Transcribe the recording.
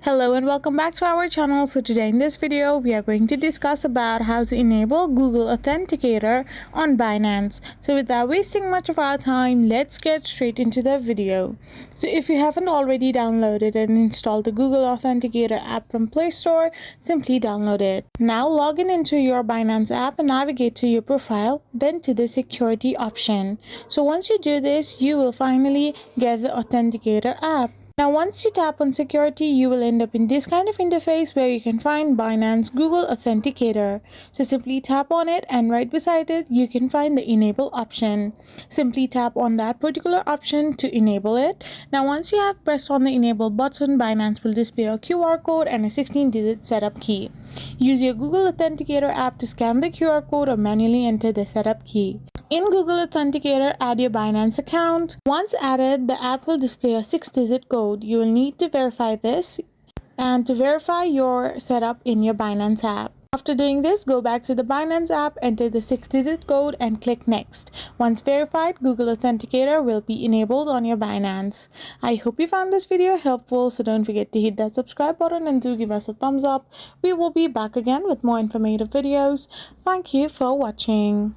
Hello and welcome back to our channel. So today in this video we are going to discuss about how to enable Google Authenticator on Binance. So without wasting much of our time, let's get straight into the video. So if you haven't already downloaded and installed the Google Authenticator app from Play Store, simply download it. Now log in into your Binance app and navigate to your profile, then to the security option. So once you do this, you will finally get the Authenticator app. Now once you tap on security, you will end up in this kind of interface where you can find Binance Google Authenticator. So simply tap on it and right beside it you can find the enable option. Simply tap on that particular option to enable it. Now once you have pressed on the enable button, Binance will display a QR code and a 16-digit setup key. Use your Google Authenticator app to scan the QR code or manually enter the setup key. In Google Authenticator, add your Binance account. Once added, the app will display a 6-digit code. You will need to verify this and to verify your setup in your Binance app. After doing this, go back to the Binance app, enter the 6-digit code and click Next. Once verified, Google Authenticator will be enabled on your Binance. I hope you found this video helpful, so don't forget to hit that subscribe button and do give us a thumbs up. We will be back again with more informative videos. Thank you for watching.